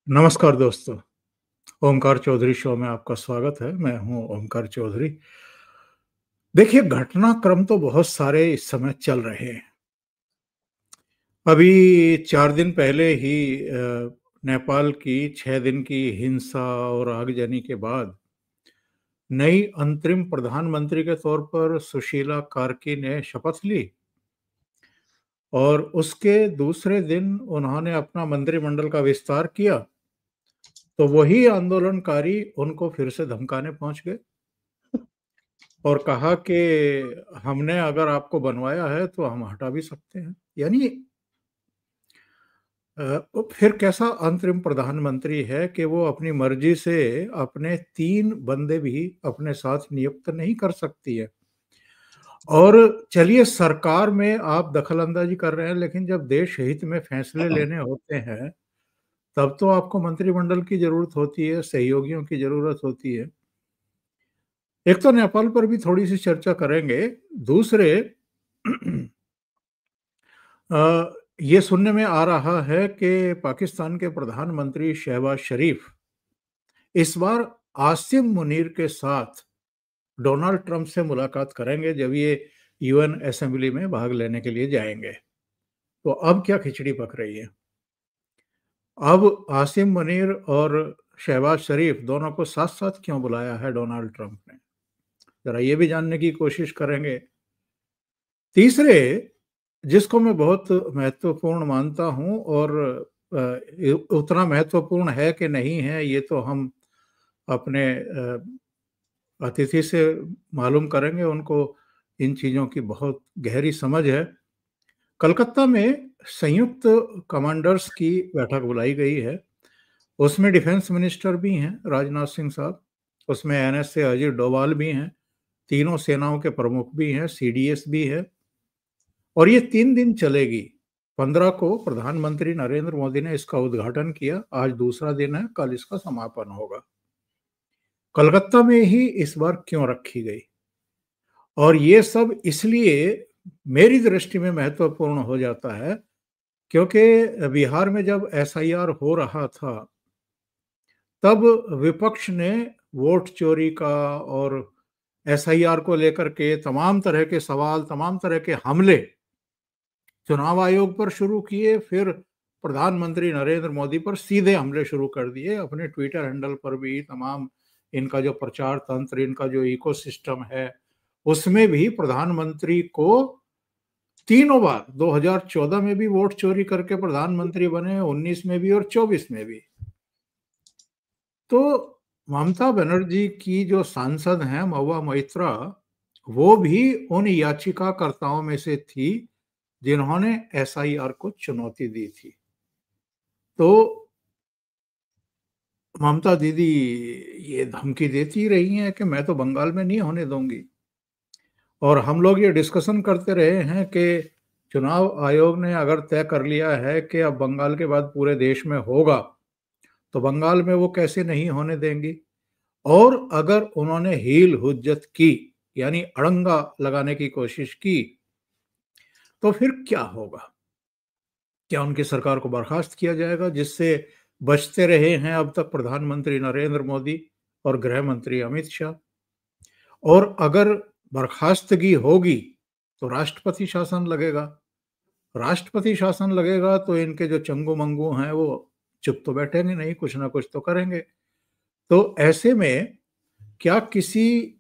नमस्कार दोस्तों, ओमकार चौधरी शो में आपका स्वागत है। मैं हूं ओमकार चौधरी। देखिए, घटनाक्रम तो बहुत सारे इस समय चल रहे हैं। अभी 4 दिन पहले ही नेपाल की 6 दिन की हिंसा और आगजनी के बाद नई अंतरिम प्रधानमंत्री के तौर पर सुशीला कार्की ने शपथ ली और उसके दूसरे दिन उन्होंने अपना मंत्रिमंडल का विस्तार किया, तो वही आंदोलनकारी उनको फिर से धमकाने पहुंच गए और कहा कि हमने अगर आपको बनवाया है तो हम हटा भी सकते हैं। यानी फिर कैसा अंतरिम प्रधानमंत्री है कि वो अपनी मर्जी से अपने 3 बंदे भी अपने साथ नियुक्त नहीं कर सकती है। और चलिए, सरकार में आप दखल-अंदाज़ी कर रहे हैं, लेकिन जब देश हित में फैसले लेने होते हैं, तब तो आपको मंत्रिमंडल की ज़रूरत होती है, सहयोगियों की ज़रूरत होती है। एक तो नेपाल पर भी थोड़ी-सी चर्चा करेंगे। दूसरे ये सुनने में आ रहा है कि पाकिस्तान के प्रधानमंत्री शहबाज शरीफ इस बार आसिम मुनीर के साथ डोनाल्ड ट्रंप से मुलाकात करेंगे जब ये यूएन असेंबली में भाग लेने के लिए जाएंगे। तो अब क्या खिचड़ी पक रही है? अब आसिम मुनीर और शहबाज शरीफ दोनों को साथ-साथ क्यों बुलाया है डोनाल्ड ट्रंप ने? ज़रा ये भी जानने की कोशिश करेंगे। तीसरे, जिसको मैं बहुत महत्वपूर्ण मानता हूँ और उतना महत्वपूर्ण है कि नहीं है, ये तो हम अपने अतिथि से मालूम करेंगे। उनको इन चीज़ों की बहुत गहरी समझ है। कलकत्ता में संयुक्त कमांडर्स की बैठक बुलाई गई है। उसमें डिफेंस मिनिस्टर भी हैं, राजनाथ सिंह साहब। उसमें एनएसए अजीत डोभाल भी हैं। तीनों सेनाओं के प्रमुख भी हैं, सीडीएस भी है। और ये 3 दिन चलेगी। 15 को प्रधानमंत्री नरेंद्र मोदी ने इसका उद्घाटन किया। आज दूसरा दिन है, कल इसका समापन होगा। कलकत्ता में ही इस बार क्यों रखी गई? और ये सब इसलिए मेरी दृष्टि में महत्वपूर्ण हो जाता है, क्योंकि बिहार में जब एसआईआर हो रहा था, तब विपक्ष ने वोट चोरी का और एसआईआर को लेकर के तमाम तरह के सवाल, तमाम तरह के हमले चुनाव आयोग पर शुरू किए। फिर प्रधानमंत्री नरेंद्र मोदी पर सीधे हमले शुरू कर दिए। अपने ट्विटर हैंडल पर भी तमाम इनका जो प्रचार तंत्र, इनका जो इकोसिस्टम है, उसमें भी प्रधानमंत्री को तीनों बार 2014 में भी वोट चोरी करके प्रधानमंत्री बने, 19 में भी और 24 में भी। तो ममता बनर्जी की जो सांसद हैं महुआ मोइत्रा, वो भी उन याचिकाकर्ताओं में से थी जिन्होंने एसआईआर को चुनौती दी थी। तो ममता दीदी ये धमकी देती रही हैं कि मैं तो बंगाल में नहीं होने दूंगी। और हम लोग ये डिस्कशन करते रहे हैं कि चुनाव आयोग ने अगर तय कर लिया है कि अब बंगाल के बाद पूरे देश में होगा, तो बंगाल में वो कैसे नहीं होने देंगी। और अगर उन्होंने हील हुज्जत की, यानी अड़ंगा लगाने की कोशिश की, तो फिर क्या होगा? क्या उनकी सरकार को बर्खास्त किया जाएगा, जिससे बचते रहे हैं अब तक प्रधानमंत्री नरेंद्र मोदी और गृह मंत्री अमित शाह? और अगर बर्खास्तगी होगी तो राष्ट्रपति शासन लगेगा। राष्ट्रपति शासन लगेगा तो इनके जो चंगू-मंगू हैं वो चुप तो बैठेंगे नहीं, कुछ ना कुछ तो करेंगे। तो ऐसे में क्या किसी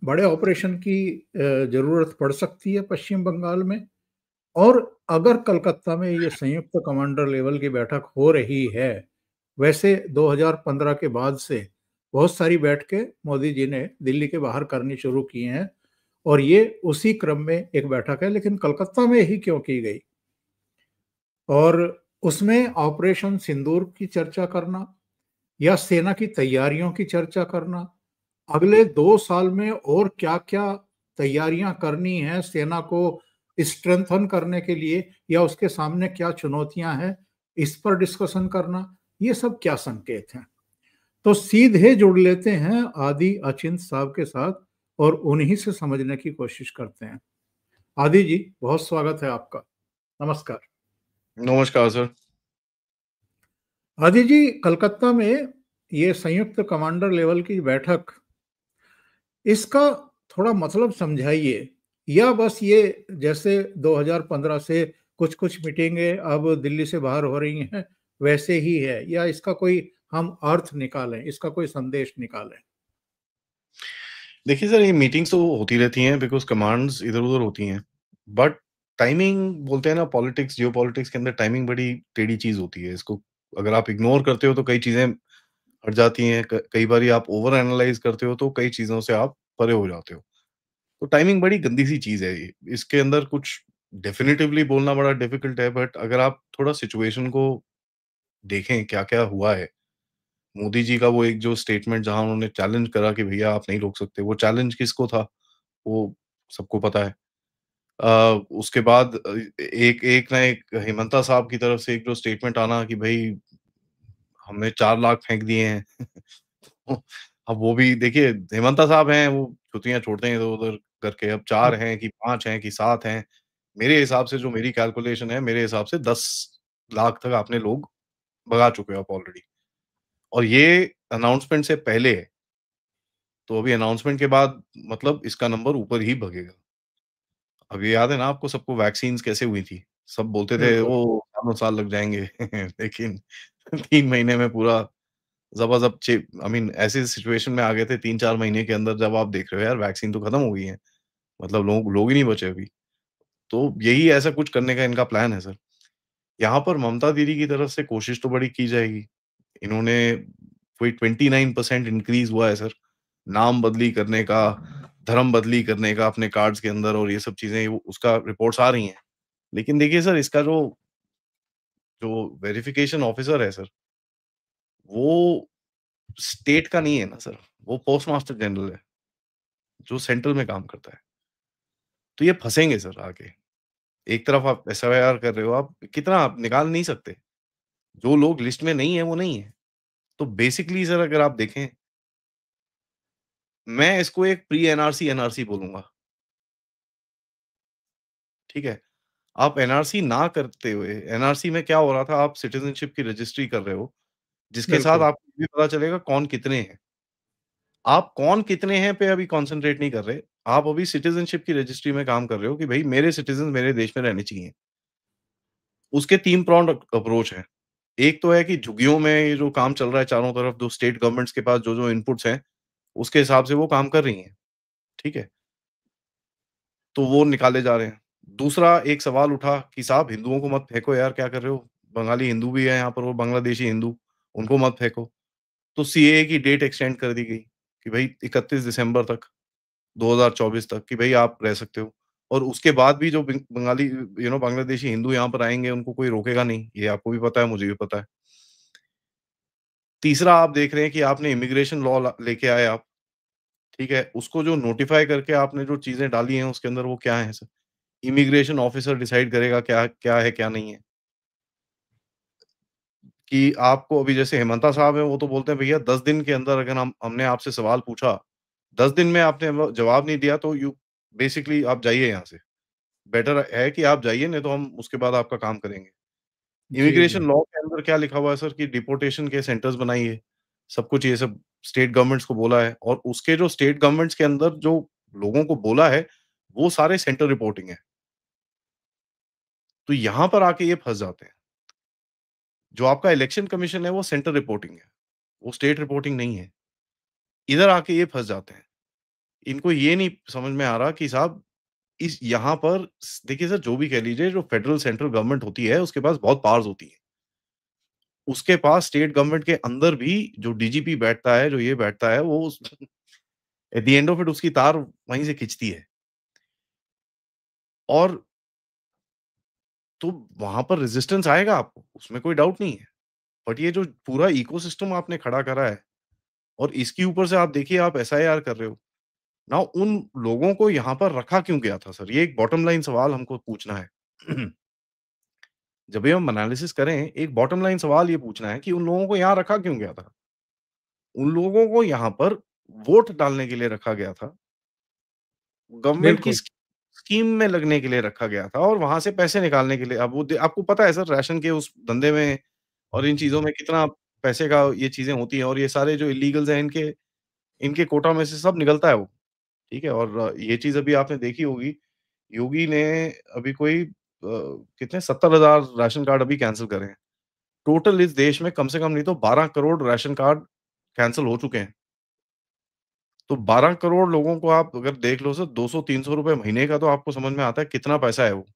बड़े ऑपरेशन की ज़रूरत पड़ सकती है पश्चिम बंगाल में? और अगर कलकत्ता में ये संयुक्त कमांडर लेवल की बैठक हो रही है, वैसे 2015 के बाद से बहुत सारी बैठकें मोदी जी ने दिल्ली के बाहर करनी शुरू की हैं और ये उसी क्रम में एक बैठक है, लेकिन कलकत्ता में ही क्यों की गई? और उसमें ऑपरेशन सिंदूर की चर्चा करना या सेना की तैयारियों की चर्चा करना, अगले 2 साल में और क्या-क्या तैयारियां करनी है सेना को स्ट्रेंथन करने के लिए, या उसके सामने क्या चुनौतियां हैं, इस पर डिस्कशन करना, ये सब क्या संकेत हैं? तो सीधे जुड़ लेते हैं आदि अचिंत साहब के साथ और उन्हीं से समझने की कोशिश करते हैं। आदि जी, बहुत स्वागत है आपका। नमस्कार। नमस्कार सर। आदि जी, कलकत्ता में ये संयुक्त कमांडर लेवल की बैठक, इसका थोड़ा मतलब समझाइए, या बस ये जैसे 2015 से कुछ-कुछ मीटिंगें अब दिल्ली से बाहर हो रही हैं, वैसे ही है, या इसका कोई हम अर्थ निकालें, इसका कोई संदेश निकालें? देखिए सर, ये मीटिंग्स तो होती रहती हैं बिकॉज़ कमांड्स इधर-उधर होती हैं। बट टाइमिंग बोलते हैं ना, पॉलिटिक्स, जियोपॉलिटिक्स के अंदर टाइमिंग बड़ी टेढ़ी चीज़ होती है। इसको अगर आप इग्नोर करते हो तो कई चीज़ें हट जाती हैं। क कई बारी आप ओवर एनालाइज़ करते हो तो कई चीज़ों से आप परे हो जाते हो। तो टाइमिंग बड़ी गंदी-सी चीज़ है ये। इसके अंदर कुछ डेफिनिटिवली बोलना बड़ा डिफिकल्ट है, बट अगर आप थोड़ा सिचुएशन को देखें क्या-क्या हुआ है। मोदी जी का वो एक जो स्टेटमेंट जहाँ उन्होंने चैलेंज करा कि भैया आप नहीं रोक सकते, वो चैलेंज किसको था? वो सबको पता है। उसके बाद एक एक ना एक हेमंता साहब की तरफ से एक जो स्टेटमेंट आना कि भई हमने 4 लाख फेंक दिए हैं। अब वो भी देखिए, हेमंता साहब हैं, वो छुट्टियाँ छोड़ते हैं इधर-उधर करके, अब 4 हैं कि 5 हैं कि 7 हैं। मेरे हिसाब से, जो मेरी कैलकुलेशन है, मेरे हिसाब से 10 लाख तक आपने लोग भगा चुके हो आप ऑलरेडी, और ये अनाउंसमेंट से पहले है। तो अभी अनाउंसमेंट के बाद मतलब इसका नंबर ऊपर ही भगेगा। अब ये याद है ना आपको सबको वैक्सीन्स कैसे हुई थी? सब बोलते थे बिल्कुल। ओह! सालों-साल लग जाएँगे। लेकिन 3 महीने में पूरा ज़बरदस्त चे आई मीन ऐसी सिचुएशन में आ गए थे 3-4 महीने के अंदर, जब आप देख रहे हो यार वैक्सीन तो खत्म हो गई है। मतलब लोग लोग ही नहीं बचे अभी। तो यही ऐसा कुछ करने का इनका प्लान है सर। यहाँ पर ममता दीदी की तरफ से कोशिश तो बड़ी की जाएगी। इन्होंने कोई 29% इंक्रीज़ हुआ है सर, नाम बदली करने का, धर्म बदली करने का अपने कार्ड्स के अंदर, और ये सब चीज़ें वो उसका रिपोर्ट्स आ रही हैं। लेकिन देखिए सर, इसका जो जो वेरिफिकेशन ऑफिसर है सर, वो स्टेट का नहीं है ना सर, वो पोस्ट मास्टर जनरल है, जो सेंट्रल में काम करता है। तो ये फँसेंगे सर आगे। एक तरफ आप एसआईआर कर रहे हो, आप कितना आप निकाल नहीं सकते। जो लोग लिस्ट में नहीं है, वो नहीं है। तो बेसिकली सर अगर आप देखें, मैं इसको एक प्री एनआरसी एनआरसी बोलूँगा, ठीक है? आप एनआरसी ना करते हुए, एनआरसी में क्या हो रहा था, आप सिटिज़नशिप की रजिस्ट्री कर रहे हो, जिसके साथ बिल्कुल। आपको ये भी पता चलेगा कौन कितने हैं। आप कौन कितने हैं पे अभी कॉन्संट्रेट नहीं कर रहे। आप अभी सिटिज़नशिप की रजिस्ट्री में काम कर रहे हो कि भई मेरे सिटिज़न्स मेरे देश में रहने चाहिए। उसके 3 प्रॉन्ड अप्रोच हैं। एक तो है कि झुग्गियों में ये जो काम चल रहा है चारों तरफ, जो स्टेट गवर्नमेंट्स के पास जो-जो इनपुट्स हैं, उसके हिसाब से वो काम कर रही हैं, ठीक है? तो वो निकाले जा रहे हैं। दूसरा एक सवाल उठा कि साहब हिंदुओं को मत फेंको यार, क्या कर रहे हो? बंगाली हिंदू भी है यहाँ पर, और बांग्लादेशी हिंदू, उनको मत फेंको। तो सीएए की डेट एक्सटेंड कर दी गई कि भई 31 दिसंबर तक, 2024 तक, कि भई आप रह सकते हो। और उसके बाद भी जो बंगाली बांग्लादेशी हिंदू यहाँ पर आएँगे, उनको कोई रोकेगा नहीं। ये आपको भी पता है, मुझे भी पता है। तीसरा आप देख रहे हैं कि आपने इमिग्रेशन लॉ लेके आए आप, ठीक है? उसको जो नोटिफ़ाई करके आपने जो चीज़ें डाली हैं उसके अंदर, वो क्या है सर? इमिग्रेशन ऑफिसर डिसाइड करेगा क्या क्या है, क्या नहीं है। कि आपको अभी जैसे हेमंता साहब हैं, वो तो बोलते हैं भैया 10 दिन के अंदर अगर हमने आपसे सवाल पूछा, 10 दिन में आपने वो जवाब नहीं दिया, तो यू बेसिकली आप जाइए यहाँ से। बेटर है कि आप जाइए, नहीं तो हम उसके बाद आपका काम करेंगे। जी, जी। इमिग्रेशन लॉ के अंदर क्या लिखा हुआ है सर कि डिपोर्टेशन के सेंटर्स बनाइए। सब कुछ ये सब स्टेट गवर्नमेंट्स को बोला है, और उसके जो स्टेट गवर्नमेंट्स के अंदर जो लोगों को बोला है, वो सारे सेंटर रिपोर्टिंग है। तो यहाँ पर आके ये फँस जाते हैं। जो आपका इलेक्शन कमीशन है वो सेंटर रिपोर्टिंग है, वो स्टेट रिपोर्टिंग नहीं है। इधर आके ये फँस जाते हैं। इनको ये नहीं समझ में आ रहा कि साहब इस यहाँ पर देखिए सर, जो भी कह लीजिए, जो फेडरल सेंट्रल गवर्नमेंट होती है उसके पास बहुत पावर्स होती हैं। उसके पास स्टेट गवर्नमेंट के अंदर भी जो डीजीपी बैठता है, जो ये बैठता है, वो उस at the end of it उसकी तार वहीं से खिंचती है। और तो वहाँ पर रेजिस्टेंस आएगा आपको, उसमें कोई डाउट नहीं है। बट ये जो पूरा इकोसिस्टम आपने खड़ा करा है, और इसके ऊपर से आप देखिए, आप एसआईआर कर रहे हो। नाउ उन लोगों को यहाँ पर रखा क्यों गया था सर? ये एक बॉटम लाइन सवाल हमको पूछना है। जब भी हम एनालिसिस करें, एक बॉटम लाइन सवाल ये पूछना है कि उन लोगों को यहाँ रखा क्यों गया था? उन लोगों को यहाँ पर वोट डालने के लिए रखा गया था। गवर्नमेंट की बिल्कुल। स्कीम में लगने के लिए रखा गया था, और वहाँ से पैसे निकालने के लिए। अब वो आपको पता है सर, राशन के उस धंधे में और इन चीज़ों में कितना पैसे का ये चीज़ें होती हैं और ये सारे जो इल्लीगल्स हैं इनके इनके कोटा में से सब निकलता है वो, ठीक है? और ये चीज़ अभी आपने देखी होगी, योगी ने अभी कोई कितने 70,000 राशन कार्ड अभी कैंसल करे हैं। टोटल इस देश में कम से कम नहीं तो 12 करोड़ राशन कार्ड कैंसल हो चुके हैं। तो 12 करोड़ लोगों को आप अगर देख लो सर 200-300 रुपए महीने का तो आपको समझ में आता है कितना पैसा है वो।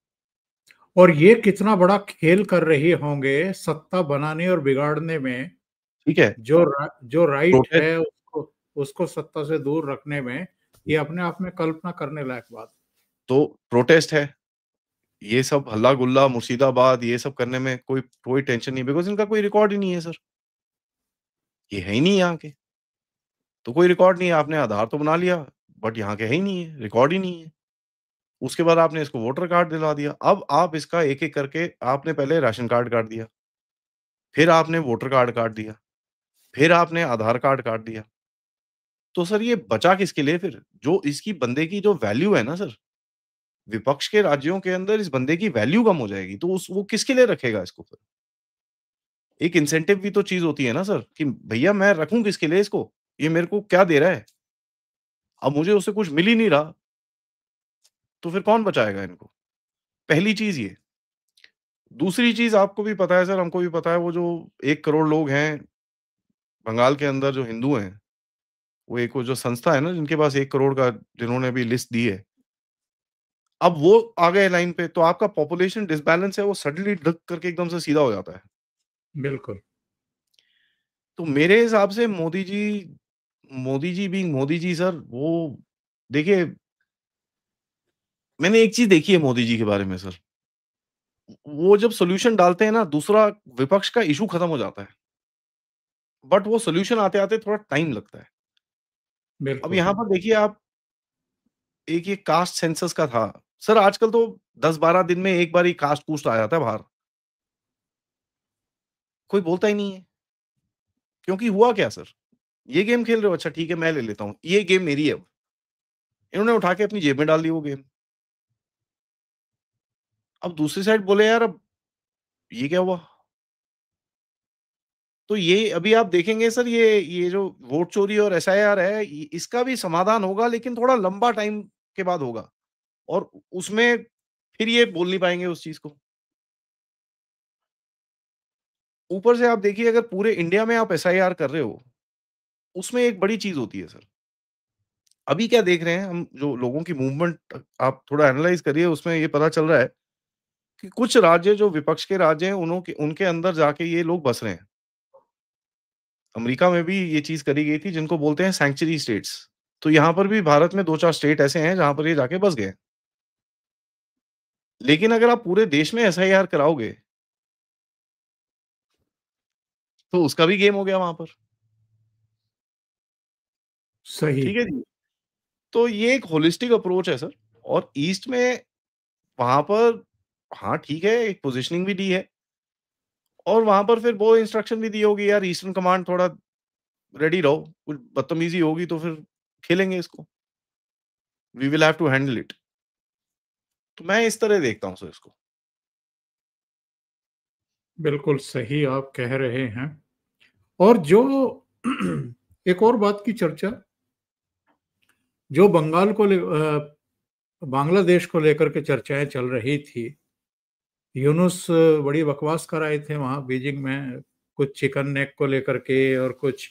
और ये कितना बड़ा खेल कर रहे होंगे सत्ता बनाने और बिगाड़ने में, ठीक है? जो राइट प्रोटेस्ट है उसको उसको सत्ता से दूर रखने में, ये अपने आप में कल्पना करने लायक बात। तो प्रोटेस्ट है। ये सब हल्ला-गुल्ला, मुर्शिदाबाद ये सब करने में कोई कोई टेंशन नहीं बिकॉज़ इनका कोई रिकॉर्ड ही नहीं है सर। ये है ही नहीं यहाँ के। तो कोई रिकॉर्ड नहीं है, आपने आधार तो बना लिया, बट यहाँ के है ही नहीं है, रिकॉर्ड ही नहीं है। उसके बाद आपने इसको वोटर कार्ड दिलवा दिया। अब आप इसका एक-एक करके आपने पहले राशन कार्ड काट दिया, फिर आपने वोटर कार्ड काट दिया, फिर आपने आधार कार्ड काट दिया। तो सर ये बचा किसके लिए फिर? जो इसकी बंदे की जो वैल्यू है ना सर, विपक्ष के राज्यों के अंदर इस बंदे की वैल्यू कम हो जाएगी, तो उस वो किसके लिए रखेगा इसको फिर? एक इंसेंटिव भी तो चीज़ होती है ना सर, कि भैया मैं रखूँ किसके लिए इसको? ये मेरे को क्या दे रहा है? अब मुझे उससे कुछ मिल ही नहीं रहा, तो फिर कौन बचाएगा इनको? पहली चीज़ ये। दूसरी चीज़ आपको भी पता है सर, हमको भी पता है वो जो 1 करोड़ लोग हैं, बंगाल के अंदर जो हिंदू हैं, वो एक वो जो संस्था है ना जिनके पास 1 करोड़ का जिन्होंने अभी लिस्ट दी है, अब वो आ गए लाइन पे, तो आपका पॉपुलेशन डिसबैलेंस है वो सडनली ढक करके एकदम से सीधा हो जाता है। बिल्कुल, तो मेरे हिसाब से मोदी जी बीइंग मोदी जी सर, वो देखिए मैंने एक चीज़ देखी है मोदी जी के बारे में सर, वो जब सॉल्यूशन डालते हैं ना, दूसरा विपक्ष का इश्यू खत्म हो जाता है। बट वो सॉल्यूशन आते-आते थोड़ा टाइम लगता है। अब बिल्कुल, यहाँ पर देखिए आप एक ये कास्ट सेंसस का था। सर आजकल तो 10-12 दिन में एक बार ही कास्ट-कूस्ट आ जाता है बाहर। कोई बोलता ही नहीं है। क्योंकि हुआ क्या सर? ये गेम खेल रहे हो? अच्छा ठीक है मैं ले लेता हूँ। ये गेम मेरी है अब। इन्होंने उठा के अपनी जेब में डाल दी वो गेम। अब दूसरी साइड बोले यार अब ये क्या हुआ? तो ये अभी आप देखेंगे सर ये जो वोट चोरी और एसआईआर है इसका भी समाधान होगा लेकिन थोड़ा लंबा टाइम के बाद होगा। और उसमें फिर ये बोल नहीं पाएँगे उस चीज़ को। ऊपर से आप देखिए अगर पूरे इंडिया में आप एसआईआर कर रहे हो, उसमें एक बड़ी चीज़ होती है सर। अभी क्या देख रहे हैं हम जो लोगों की मूवमेंट आप थोड़ा एनालाइज़ करिए उसमें ये पता चल रहा है कि कुछ राज्य जो विपक्ष के राज्य हैं उनके उनके अंदर जाके ये लोग बस रहे हैं। अमेरिका में भी ये चीज़ करी गई थी जिनको बोलते हैं सैंक्चुरी स्टेट्स। तो यहाँ पर भी भारत में 2-4 स्टेट ऐसे हैं जहाँ पर ये जाके बस गए हैं। लेकिन अगर आप पूरे देश में एसआईआर कराओगे, तो उसका भी गेम हो गया वहाँ पर। सही, ठीक है जी? तो ये एक होलिस्टिक अप्रोच है सर और ईस्ट में वहाँ पर हाँ, ठीक है, एक पोज़ीशनिंग भी दी है और वहाँ पर फिर वो इंस्ट्रक्शन भी दी होगी यार ईस्टर्न कमांड थोड़ा रेडी रहो, कुछ बदतमीज़ी होगी तो फिर खेलेंगे इसको। We will have to handle it. तो मैं इस तरह देखता हूँ सर इसको। बिल्कुल सही आप कह रहे हैं। और जो एक और बात की चर्चा, जो बांग्लादेश को लेकर के चर्चाएँ चल रही थी, यूनुस बड़ी बकवास कर आए थे वहाँ बीजिंग में, कुछ चिकन नेक को लेकर के और कुछ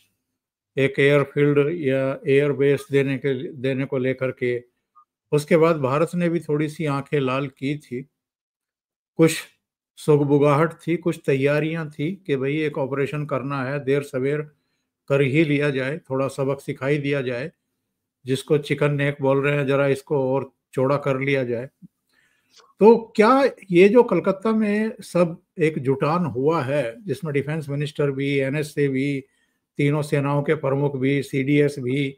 एक एयरफ़ील्ड या एयर बेस देने को लेकर के। उसके बाद भारत ने भी थोड़ी-सी आँखें लाल की थी। कुछ सुगबुगाहट थी, कुछ तैयारियाँ थी कि भई एक ऑपरेशन करना है, देर-सवेर कर ही लिया जाए, थोड़ा सबक सिखा ही दिया जाए। जिसको चिकन नेक बोल रहे हैं, ज़रा इसको और चौड़ा कर लिया जाए। तो क्या ये जो कलकत्ता में सब एक जुटान हुआ है, जिसमें डिफेंस मिनिस्टर भी, एनएसए भी, तीनों सेनाओं के प्रमुख भी, सीडीएस भी,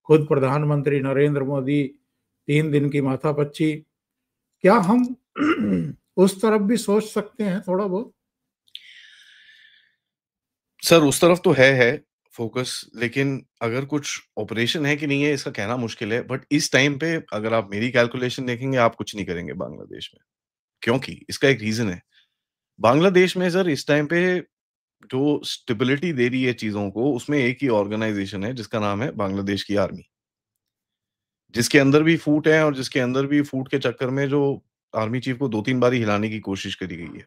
खुद प्रधानमंत्री नरेंद्र मोदी, 3 दिन की माथापच्ची, क्या हम उस तरफ भी सोच सकते हैं थोड़ा बहुत? सर उस तरफ तो है फ़ोकस लेकिन अगर कुछ ऑपरेशन है कि नहीं है इसका कहना मुश्किल है। बट इस टाइम पे अगर आप मेरी कैलकुलेशन देखेंगे आप कुछ नहीं करेंगे बांग्लादेश में। क्योंकि इसका एक रीज़न है। बांग्लादेश में सर इस टाइम पे जो स्टेबिलिटी दे रही है चीज़ों को, उसमें एक ही ऑर्गनाइज़ेशन है जिसका नाम है बांग्लादेश की आर्मी। जिसके अंदर भी फूट है और जिसके अंदर भी फूट के चक्कर में जो आर्मी चीफ को 2-3 बारी हिलाने की कोशिश करी गई है।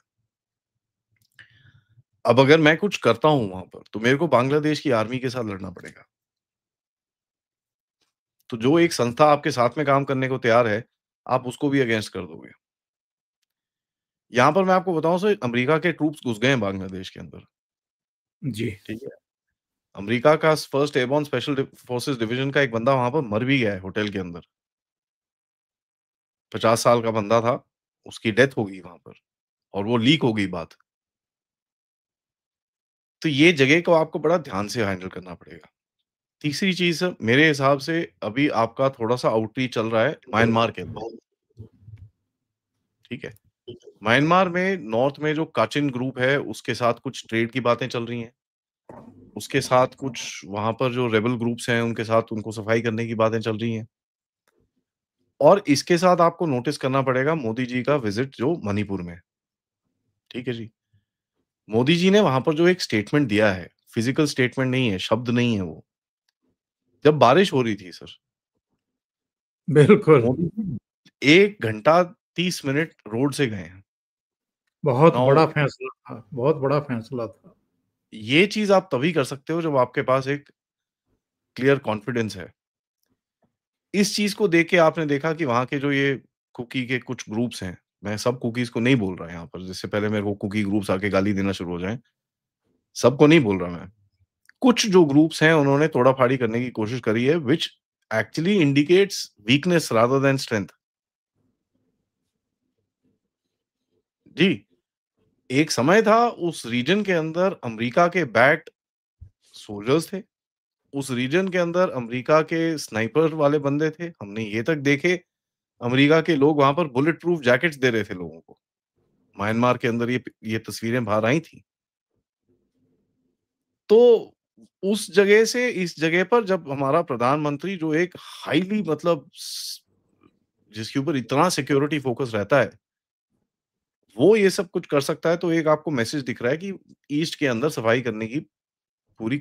अब अगर मैं कुछ करता हूँ वहाँ पर, तो मेरे को बांग्लादेश की आर्मी के साथ लड़ना पड़ेगा। तो जो एक संस्था आपके साथ में काम करने को तैयार है, आप उसको भी अगेंस्ट कर दोगे। यहाँ पर मैं आपको बताऊँ सर, अमेरिका के ट्रूप्स घुस गए हैं बांग्लादेश के अंदर, जी। ठीक है? अमेरिका का first airborne special forces division का एक बंदा वहाँ पर मर भी गया है होटल के अंदर। 50 साल का बंदा था, उसकी डेथ हो गई वहाँ पर और वो लीक हो गई बात। तो ये जगह को आपको बड़ा ध्यान से हैंडल करना पड़ेगा। तीसरी चीज़ सर, मेरे हिसाब से अभी आपका थोड़ा-सा आउटरीच चल रहा है म्यांमार के अंदर, ठीक है? म्यांमार में नॉर्थ में जो काचिन ग्रुप है, उसके साथ कुछ ट्रेड की बातें चल रही हैं। उसके साथ कुछ वहाँ पर जो रेबेल ग्रुप्स हैं, उनके साथ उनको सफाई करने की बातें चल रही हैं। और इसके साथ आपको नोटिस करना पड़ेगा मोदी जी का विज़िट जो मणिपुर में, ठीक है जी? मोदी जी ने वहाँ पर जो एक स्टेटमेंट दिया है, फिज़िकल स्टेटमेंट नहीं है, शब्द नहीं है वो। जब बारिश हो रही थी सर, बिल्कुल। मोदी जी 1 घंटा 30 मिनट रोड से गए हैं। बहुत नाउ बड़ा फैसला था, बहुत बड़ा फैसला था। ये चीज़ आप तभी कर सकते हो जब आपके पास एक क्लियर कॉन्फिडेंस है। इस चीज़ को देख के आपने देखा कि वहाँ के जो ये कुकी के कुछ ग्रुप्स हैं, मैं सब कुकीज़ को नहीं बोल रहा यहाँ पर, जिससे पहले मेरे को कुकी ग्रुप्स आके गाली देना शुरू हो जाएँ, सबको नहीं बोल रहा मैं। कुछ जो ग्रुप्स हैं उन्होंने तोड़ा-फाड़ी करने की कोशिश करी है which actually indicates weakness rather than strength. जी, एक समय था उस रीजन के अंदर अमेरिका के बैट सोल्जर्स थे। उस रीजन के अंदर अमेरिका के स्नाइपर वाले बंदे थे। हमने ये तक देखे अमेरिका के लोग वहाँ पर बुलेट प्रूफ जैकेट्स दे रहे थे लोगों को। म्यांमार के अंदर ये तस्वीरें बाहर आई थी। तो उस जगह से इस जगह पर जब हमारा प्रधानमंत्री जो एक हाइली मतलब जिसके ऊपर इतना सिक्योरिटी फोकस रहता है, वो ये सब कुछ कर सकता है तो एक आपको मैसेज दिख रहा है कि ईस्ट के अंदर सफाई करने की पूरी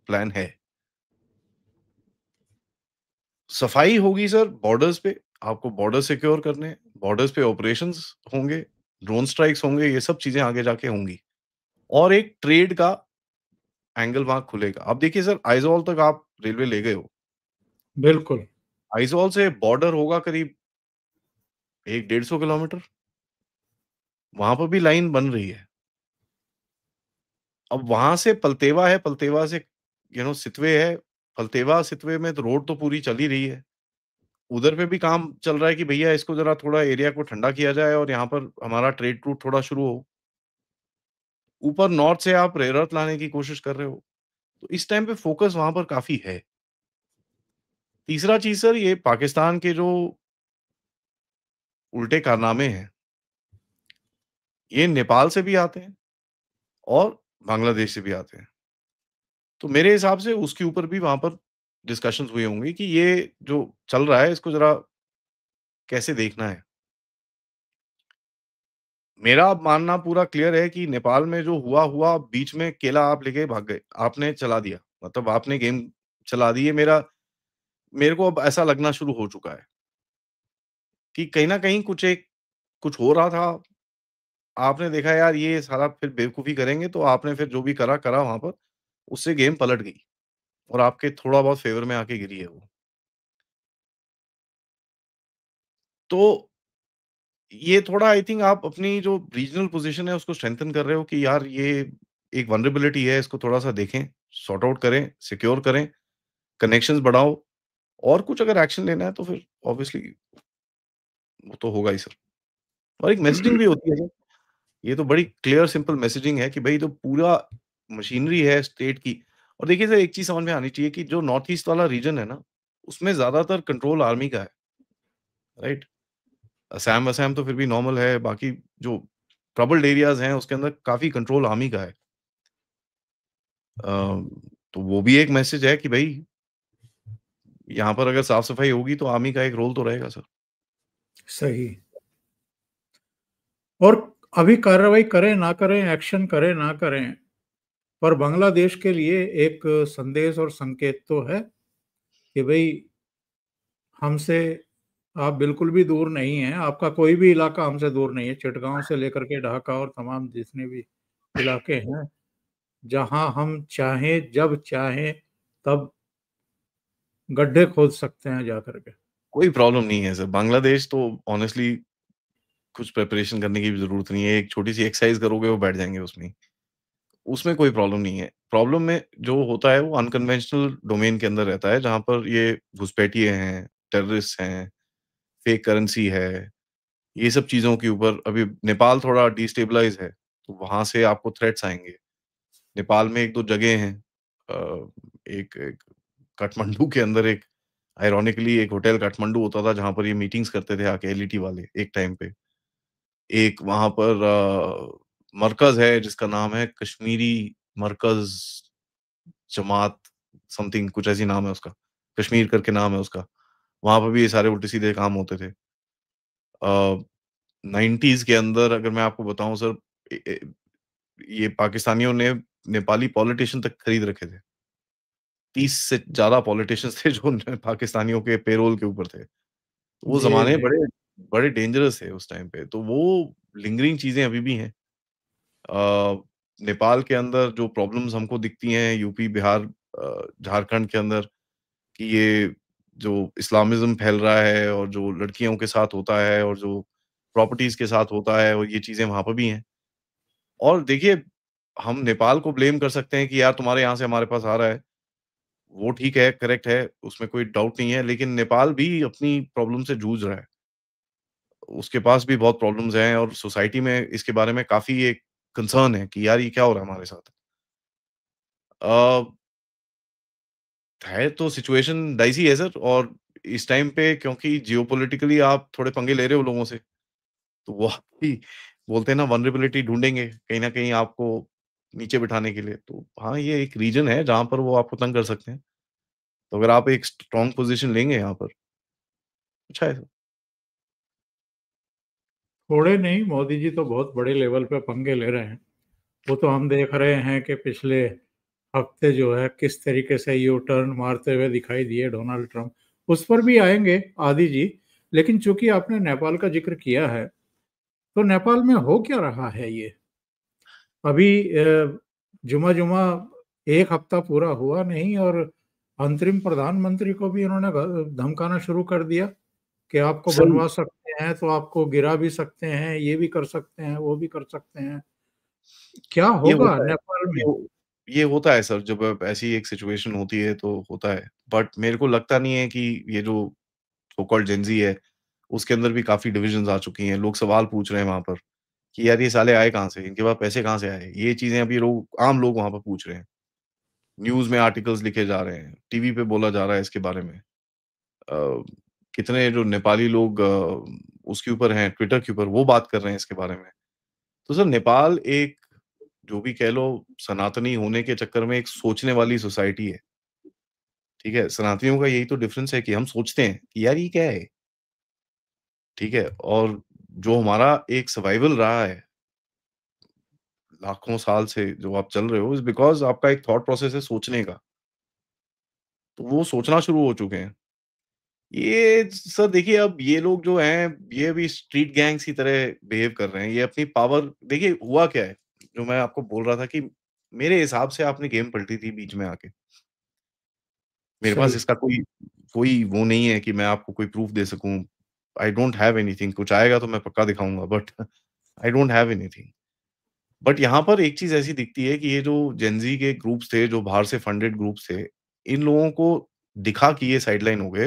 प्लान है। सफाई होगी सर बॉर्डर्स पे, आपको बॉर्डर सिक्योर करने हैं, बॉर्डर्स पे ऑपरेशंस होंगे, ड्रोन स्ट्राइक्स होंगे, ये सब चीज़ें आगे जाके होंगी और एक ट्रेड का एंगल वहाँ खुलेगा। अब देखिए सर आइज़ॉल तक आप रेलवे ले गए हो, बिल्कुल। आइज़ॉल से बॉर्डर होगा करीब 1 डेढ़ 100 किलोमीटर, वहाँ पर भी लाइन बन रही है। अब वहाँ से पलतेवा है, पलतेवा से सितवे है, पलतेवा-सितवे में तो रोड तो पूरी चल ही रही है। उधर पे भी काम चल रहा है कि भैया इसको ज़रा थोड़ा एरिया को ठंडा किया जाए और यहाँ पर हमारा ट्रेड रूट थोड़ा शुरू हो। ऊपर नॉर्थ से आप रेयर अर्थ लाने की कोशिश कर रहे हो। तो इस टाइम पे फ़ोकस वहाँ पर काफ़ी है। तीसरा चीज़ सर ये पाकिस्तान के जो उल्टे कारनामे हैं, ये नेपाल से भी आते हैं और बांग्लादेश से भी आते हैं। तो मेरे हिसाब से उसके ऊपर भी वहाँ पर डिस्कशंस हुए होंगे कि ये जो चल रहा है इसको ज़रा कैसे देखना है। मेरा मानना पूरा क्लियर है कि नेपाल में जो हुआ, हुआ बीच में केला आप लेके भाग गए। आपने चला दिया। मतलब आपने गेम चला दी है मेरे को अब ऐसा लगना शुरू हो चुका है कि कहीं न कहीं कुछ हो रहा था। आपने देखा यार ये साला फिर बेवकूफ़ी करेंगे तो आपने फिर जो भी करा, करा वहाँ पर। उससे गेम पलट गई और आपके थोड़ा बहुत फ़ेवर में आके गिरी है वो। तो ये थोड़ा आई थिंक आप अपनी जो रीजनल पोज़ीशन है उसको स्ट्रेंथन कर रहे हो कि यार ये एक वल्नरेबिलिटी है, इसको थोड़ा-सा देखें, सॉर्ट आउट करें, सिक्योर करें, कनेक्शंस बढ़ाओ और कुछ अगर एक्शन लेना है तो फिर ऑब्वियसली वो तो होगा ही सर। और एक मैसेजिंग भी होती है सर। ये तो बड़ी क्लियर सिंपल मैसेजिंग है कि भई जो पूरा मशीनरी है स्टेट की और देखिए सर एक चीज़ समझ में आनी चाहिए कि जो नॉर्थ ईस्ट वाला रीजन है ना, उसमें ज़्यादातर कंट्रोल आर्मी का है, राइट? असम-वसम तो फिर भी नॉर्मल है, बाकी जो ट्रबल्ड एरियाज़ हैं उसके अंदर काफ़ी कंट्रोल आर्मी का है। अ, तो वो भी एक मैसेज है कि भई यहाँ पर अगर साफ-सफाई होगी तो आर्मी का एक रोल तो रहेगा सर। सही। और अभी कार्रवाई करें, ना करें, एक्शन करें, ना करें, पर बांग्लादेश के लिए एक संदेश और संकेत तो है कि भाई हमसे आप बिल्कुल भी दूर नहीं हैं, आपका कोई भी इलाका हमसे दूर नहीं है, चिटगांव से लेकर के ढाका और तमाम जितने भी इलाके हैं, जहां हम चाहें जब चाहें तब गड्ढे खोद सकते हैं जा करके। कोई प्रॉब्लम नहीं है सर, बांग्लादेश तो ऑनेस्टली कुछ प्रिपरेशन करने की भी ज़रूरत नहीं है, एक छोटी-सी एक्सरसाइज़ करोगे वो बैठ जाएँगे उसमें ही। उसमें कोई प्रॉब्लम नहीं है। प्रॉब्लम में जो होता है वो अनकन्वेंशनल डोमेन के अंदर रहता है, जहाँ पर ये घुसपैठिए हैं, टेररिस्ट हैं, फेक करेंसी है, ये सब चीज़ों के ऊपर अभी नेपाल थोड़ा डिस्टेबलाइज़ है, तो वहाँ से आपको थ्रेट्स आएँगे। नेपाल में 1-2 जगह हैं अ, एक एक काठमांडू के अंदर एक आयरॉनिकली एक होटल काठमांडू होता था, जहाँ पर ये मीटिंग्स करते थे आके एलईटी वाले एक टाइम पे। एक वहाँ पर मरकज़ है जिसका नाम है कश्मीरी मरकज़ जमात समथिंग कुछ ऐसी नाम है उसका, कश्मीर करके नाम है उसका। वहाँ पे भी ये सारे उल्टे-सीधे काम होते थे। अ, 90s के अंदर अगर मैं आपको बताऊँ सर ए ए ये पाकिस्तानियों ने नेपाली पॉलिटिशियन तक खरीद रखे थे। 30 से ज़्यादा पॉलिटिशियंस थे जो न पाकिस्तानियों के पेरोल के ऊपर थे। वो जी ज़माने जी। बड़े बड़े डेंजरस थे उस टाइम पे, तो वो लिंगरिंग चीज़ें अभी भी हैं। नेपाल के अंदर जो प्रॉब्लम्स हमको दिखती हैं यूपी, बिहार झारखंड के अंदर कि ये जो इस्लामिज़्म फैल रहा है और जो लड़कियों के साथ होता है और जो प्रॉपर्टीज़ के साथ होता है और ये चीज़ें वहाँ पर भी हैं। और देखिए, हम नेपाल को ब्लेम कर सकते हैं कि यार तुम्हारे यहाँ से हमारे पास आ रहा है। वो ठीक है, करेक्ट है, उसमें कोई डाउट नहीं है, लेकिन नेपाल भी अपनी प्रॉब्लम से जूझ रहा है। उसके पास भी बहुत प्रॉब्लम्स हैं और सोसाइटी में इसके बारे में काफ़ी एक कंसर्न है कि यार ये क्या हो रहा है हमारे साथ? अ, है तो सिचुएशन डाइसी है सर और इस टाइम पे क्योंकि जियोपॉलिटिकली आप थोड़े पंगे ले रहे हो लोगों से, तो वो आपकी बोलते हैं ना वल्नरेबिलिटी ढूँढेंगे कहीं न कहीं आपको नीचे बिठाने के लिए। तो हाँ, ये एक रीजन है जहाँ पर वो आपको तंग कर सकते हैं। तो अगर आप एक स्ट्रॉन्ग पोज़ीशन लेंगे यहाँ पर, अच्छा है। थोड़े नहीं, मोदी जी तो बहुत बड़े लेवल पे पंगे ले रहे हैं। वो तो हम देख रहे हैं कि पिछले हफ्ते जो है किस तरीके से यू टर्न मारते हुए दिखाई दिए डोनाल्ड ट्रंप। उस पर भी आएंगे आदि जी। लेकिन चूंकि आपने नेपाल का जिक्र किया है, तो नेपाल में हो क्या रहा है ये अभी? जुमा जुमा एक हफ्ता पूरा हुआ नहीं और अंतरिम प्रधानमंत्री को भी इन्होंने धमकाना शुरू कर दिया कि आपको सर बनवा सकते हैं तो आपको गिरा भी सकते हैं, ये भी कर सकते हैं, वो भी कर सकते हैं। क्या ये होगा होता है। नेपाल में? ये हो ये होता है सर जब ऐसी एक सिचुएशन होती है तो होता है। बट मेरे को लगता नहीं है कि ये जो सो कॉल्ड जेन ज़ी है, उसके अंदर भी काफ़ी डिविजन्स आ चुकी हैं। लोग सवाल पूछ रहे हैं वहाँ पर कि यार ये साले आए कहाँ से? इनके पास पैसे कहाँ से आए? ये चीज़ें अभी लोग आम लोग वहाँ पर पूछ रहे हैं। न्यूज़ में आर्टिकल्स लिखे जा रहे हैं, टीवी पे बोला जा रहा है इसके बारे में। कितने जो नेपाली लोग उसके ऊपर हैं, ट्विटर के ऊपर वो बात कर रहे हैं इसके बारे में। तो सर नेपाल एक जो भी कह लो सनातनी होने के चक्कर में एक सोचने वाली सोसाइटी है, ठीक है? सनातनियों का यही तो डिफरेंस है कि हम सोचते हैं कि यार ये क्या है? ठीक है? और जो हमारा एक सर्वाइवल रहा है, लाखों साल से जो आप चल रहे हो इज़ बिकॉज़ आपका एक थॉट प्रोसेस है सोचने का, तो वो सोचना शुरू हो चुके हैं। ये सर देखिए अब ये लोग जो हैं, ये भी स्ट्रीट गैंग्स की तरह बिहेव कर रहे हैं। ये अपनी पावर देखिए हुआ क्या है, जो मैं आपको बोल रहा था कि मेरे हिसाब से आपने गेम पलटी थी बीच में आके। मेरे पास सही। इसका कोई कोई वो नहीं है कि मैं आपको कोई प्रूफ दे सकूँ। आई डोंट हैव एनीथिंग कुछ आएगा तो मैं पक्का दिखाऊँगा but I don't have anything. But यहाँ पर एक चीज़ ऐसी दिखती है कि ये जो जेन ज़ी के ग्रुप्स थे, जो बाहर से फंडेड ग्रुप्स थे, इन लोगों को दिखा कि ये साइडलाइन हो गए।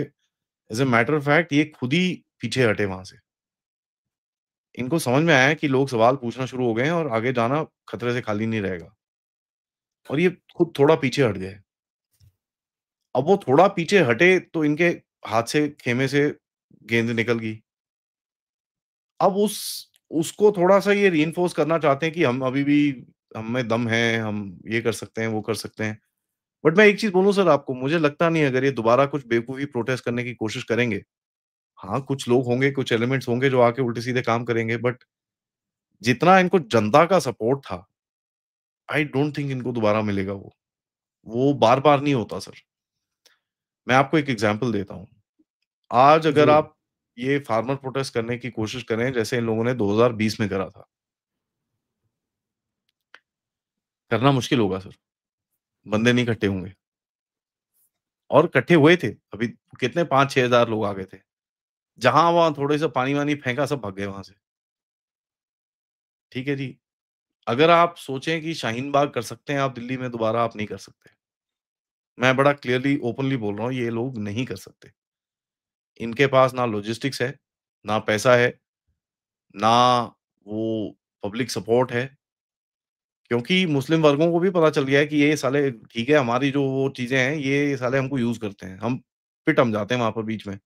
As a matter of fact ये खुद ही पीछे हटे वहाँ से। इनको समझ में आया है कि लोग सवाल पूछना शुरू हो गए हैं और आगे जाना खतरे से खाली नहीं रहेगा और ये खुद थोड़ा पीछे हट गए। अब वो थोड़ा पीछे हटे तो इनके हाथ से खेमे से गेंद निकल गई। अब उसको थोड़ा-सा ये रिइंफोर्स करना चाहते हैं कि हम अभी भी हम में दम है, हम ये कर सकते हैं, वो कर सकते हैं। बट मैं एक चीज़ बोलूँ सर आपको, मुझे लगता नहीं है अगर ये दोबारा कुछ बेवकूफ़ी प्रोटेस्ट करने की कोशिश करेंगे, हाँ, कुछ लोग होंगे, कुछ एलिमेंट्स होंगे जो आके उल्टे-सीधे काम करेंगे बट जितना इनको जनता का सपोर्ट था आई डोंट थिंक इनको दोबारा मिलेगा वो। वो बार-बार नहीं होता सर। मैं आपको एक एग्ज़ाम्पल देता हूँ। आज अगर जी, आप ये फार्मर प्रोटेस्ट करने की कोशिश करें, जैसे इन लोगों ने 2020 में करा था, करना मुश्किल होगा सर, बंदे नहीं इकट्ठे होंगे और इकट्ठे हुए थे। अभी कितने 5-6 हज़ार लोग आ गए थे। जहाँ-वहाँ थोड़े-से पानी-वानी फेंका, सब भाग गए वहाँ से। ठीक है जी। अगर आप सोचें कि शाहीन बाग कर सकते हैं आप दिल्ली में दोबारा, आप नहीं कर सकते। मैं बड़ा क्लियरली ओपनली बोल रहा हूँ, ये लोग नहीं कर सकते। इनके पास ना लॉजिस्टिक्स है, ना पैसा है, ना वो पब्लिक सपोर्ट है, क्योंकि मुस्लिम वर्गों को भी पता चल गया है कि ये साले ठीक है, हमारी जो वो चीज़ें हैं, ये साले हमको यूज़ करते हैं। हम फिट हम जाते हैं वहाँ पर बीच में।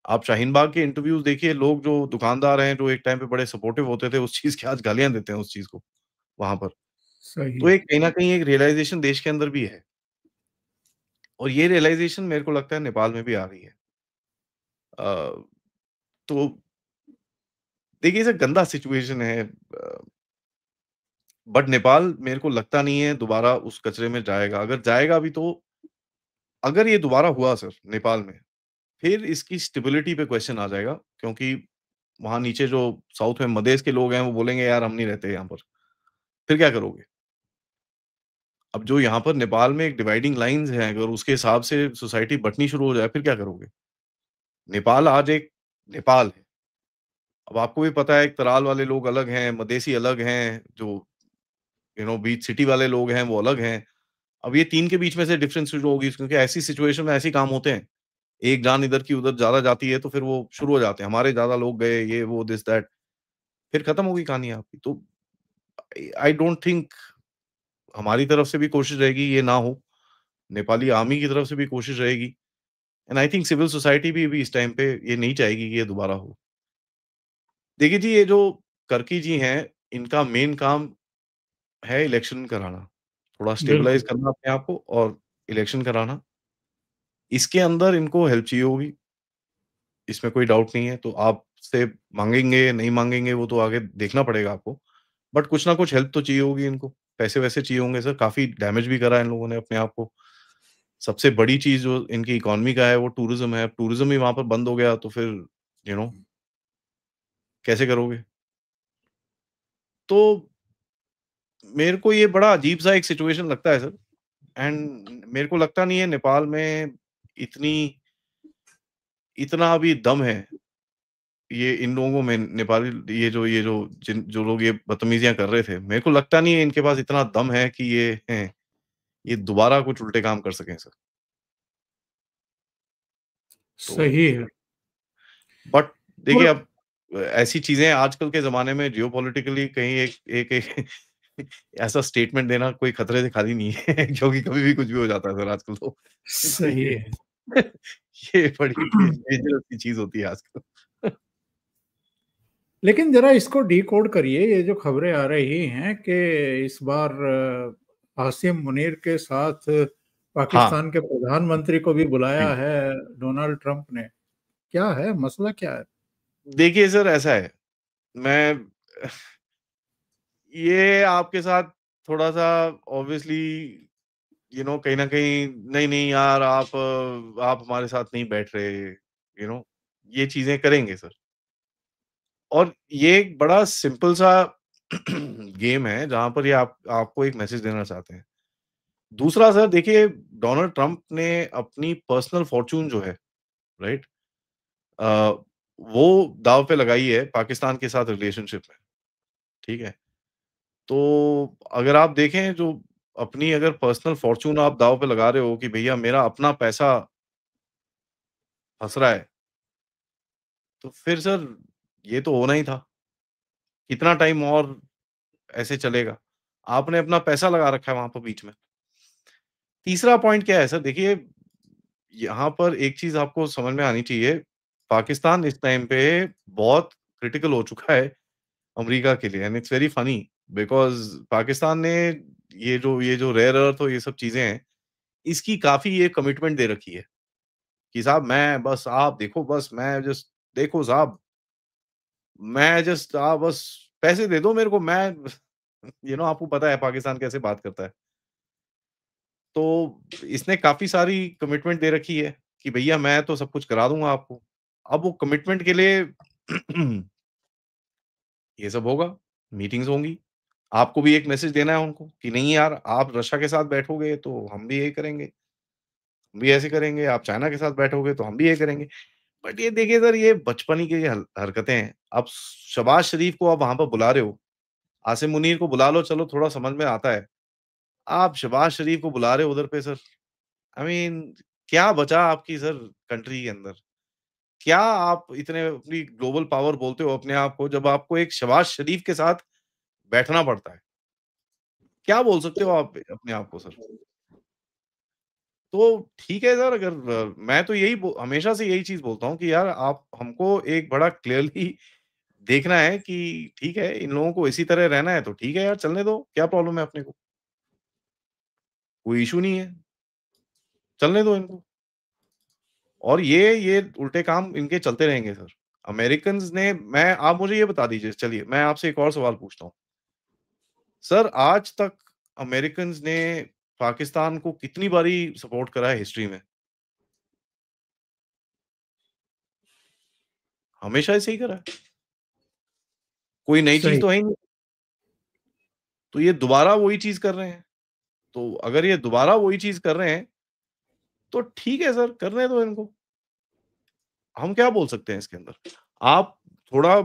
आप शाहीन बाग के इंटरव्यूज़ देखिए, लोग जो दुकानदार हैं, जो एक टाइम पे बड़े सपोर्टिव होते थे उस चीज़ की, आज गालियाँ देते हैं उस चीज़ को, वहाँ पर। सही तो है। एक कहीं न कहीं एक रियलाइज़ेशन देश के अंदर भी है और ये रियलाइज़ेशन मेरे को लगता है नेपाल में भी आ रही है। अ, तो देखिए, ये गंदा सिचुएशन है, बट नेपाल मेरे को लगता नहीं है दोबारा उस कचरे में जाएगा। अगर जाएगा भी तो अगर ये दोबारा हुआ सर नेपाल में, फिर इसकी स्टेबिलिटी पे क्वेश्चन आ जाएगा, क्योंकि वहाँ नीचे जो साउथ में मधेश के लोग हैं, वो बोलेंगे यार हम नहीं रहते यहाँ पर। फिर क्या करोगे? अब जो यहाँ पर नेपाल में एक डिवाइडिंग लाइन्स हैं, अगर उसके हिसाब से सोसाइटी बँटनी शुरू हो जाए, फिर क्या करोगे? नेपाल आज एक नेपाल है। अब आपको भी पता है, एक तराल वाले लोग अलग हैं, मधेसी अलग हैं, जो बीच सिटी वाले लोग हैं, वो अलग हैं। अब ये 3 के बीच में से डिफरेंस शुरू होगी, क्योंकि ऐसी सिचुएशन में ऐसे ही काम होते हैं। एक जान इधर की उधर ज़्यादा जाती है, तो फिर वो शुरू हो जाते हैं, हमारे ज़्यादा लोग गए, ये वो दिस दैट, फिर खत्म होगी कहानी आपकी। तो आई आई डोंट थिंक, हमारी तरफ से भी कोशिश रहेगी ये ना हो, नेपाली आर्मी की तरफ से भी कोशिश रहेगी, and I think civil society भी इस टाइम पे ये नहीं चाहेगी कि ये दोबारा हो। देखिए जी, ये जो कर्की जी हैं, इनका मेन काम है इलेक्शन कराना, थोड़ा बिल्कुल, स्टेबलाइज़ करना अपने आप को और इलेक्शन कराना। इसके अंदर इनको हेल्प चाहिए होगी, इसमें कोई डाउट नहीं है, तो आपसे माँगेंगे, नहीं माँगेंगे, वो तो आगे देखना पड़ेगा आपको। बट कुछ ना कुछ हेल्प तो चाहिए होगी इनको, पैसे-वैसे चाहिए होंगे सर, काफ़ी डैमेज भी करा है इन लोगों ने अपने आप को। सबसे बड़ी चीज़ जो इनकी इकोनॉमी का है वो टूरिज़्म है, अब टूरिज़्म ही वहाँ पर बंद हो गया तो फिर यू नो कैसे करोगे? तो मेरे को ये बड़ा अजीब-सा एक सिचुएशन लगता है सर, एंड मेरे को लगता नहीं है नेपाल में इतनी इतना अभी दम है, ये इन लोगों में नेपाली, ये जो जो लोग ये बदतमीज़ियाँ कर रहे थे, मेरे को लगता नहीं है इनके पास इतना दम है कि ये दोबारा कुछ उल्टे काम कर सकें सर। तो सही है। बट देखिए, और अब ऐसी चीज़ें आजकल के ज़माने में जियोपॉलिटिकली कहीं एक एक ऐसा स्टेटमेंट देना कोई खतरे से खाली नहीं है, क्योंकि कभी भी कुछ भी हो जाता है सर आजकल तो। तो सही है। ये बड़ी डेंजरस सी चीज़ होती है आजकल। लेकिन ज़रा इसको डिकोड करिए, ये जो खबरें आ रही हैं कि इस बार आसिम मुनीर के साथ हाँ, पाकिस्तान के प्रधानमंत्री को भी बुलाया जी। है डोनाल्ड ट्रंप ने। क्या है? मसला क्या है? देखिए सर, ऐसा है, मैं ये आपके साथ थोड़ा-सा ऑब्वियसली कहीं न कहीं, नहीं, नहीं यार, आप हमारे साथ नहीं बैठ रहे, ये चीज़ें करेंगे सर। और ये एक बड़ा सिंपल सा गेम है, जहाँ पर ये आपको एक मैसेज देना चाहते हैं। दूसरा सर देखिए, डोनाल्ड ट्रंप ने अपनी पर्सनल फॉर्च्यून जो है, राइट? अ, वो दाँव पे लगाई है पाकिस्तान के साथ रिलेशनशिप में, ठीक है? तो अगर आप देखें, जो अपनी अगर पर्सनल फॉर्च्यून आप दाँव पे लगा रहे हो कि भैया मेरा अपना पैसा फँस रहा है, तो फिर सर ये तो होना ही था। कितना टाइम और ऐसे चलेगा? आपने अपना पैसा लगा रखा है वहाँ पर बीच में। तीसरा पॉइंट क्या है सर, देखिए, यहाँ पर एक चीज़ आपको समझ में आनी चाहिए, पाकिस्तान इस टाइम पे बहुत क्रिटिकल हो चुका है अमेरिका के लिए, and it's very funny because Pakistan ने ये जो रेयर अर्थ और ये सब चीज़ें हैं, इसकी काफ़ी ये कमिटमेंट दे रखी है कि साहब मैं बस आप देखो, बस मैं जस्ट देखो साहब, मैं जस्ट आप बस पैसे दे दो मेरे को, मैं आपको पता है पाकिस्तान कैसे बात करता है। तो इसने काफ़ी सारी कमिटमेंट दे रखी है कि भैया मैं तो सब कुछ करा दूँगा आपको। अब वो कमिटमेंट के लिए ये सब होगा, मीटिंग्स होंगी। आपको भी एक मैसेज देना है उनको कि नहीं यार, आप रशिया के साथ बैठोगे तो हम भी यही करेंगे, हम भी ऐसे करेंगे, आप चाइना के साथ बैठोगे तो हम भी ये करेंगे। बट ये देखिए सर, ये बचपन की हरकतें हैं। आप शहबाज शरीफ को आप वहाँ पर बुला रहे हो, आसिम मुनीर को बुला लो, चलो थोड़ा समझ में आता है। आप शहबाज शरीफ को बुला रहे हो उधर पे सर, आई मीन क्या बचा आपकी सर कंट्री के अंदर? क्या आप इतने अपनी ग्लोबल पावर बोलते हो अपने आप को, जब आपको एक शहबाज शरीफ के साथ बैठना पड़ता है? क्या बोल सकते हो आप अपने आप को सर? तो ठीक है सर, अगर मैं तो हमेशा से यही चीज़ बोलता हूँ कि यार आप हमको एक बड़ा क्लियरली देखना है कि ठीक है, इन लोगों को इसी तरह रहना है तो ठीक है यार, चलने दो, क्या प्रॉब्लम है अपने को? कोई इश्यू नहीं है, चलने दो इनको। और ये उल्टे काम इनके चलते रहेंगे सर। अमेरिकन्स ने मैं आप मुझे ये बता दीजिए, चलिए मैं आपसे एक और सवाल पूछता हूँ। सर आज तक अमेरिकन्स ने पाकिस्तान को कितनी बारी सपोर्ट करा है हिस्ट्री में? हमेशा ऐसे ही करा है। कोई नई चीज़ सही। तो है ही नहीं। तो ये दोबारा वही चीज़ कर रहे हैं। तो अगर ये दोबारा वही चीज़ कर रहे हैं, तो ठीक है सर, करने दो इनको। हम क्या बोल सकते हैं इसके अंदर? आप थोड़ा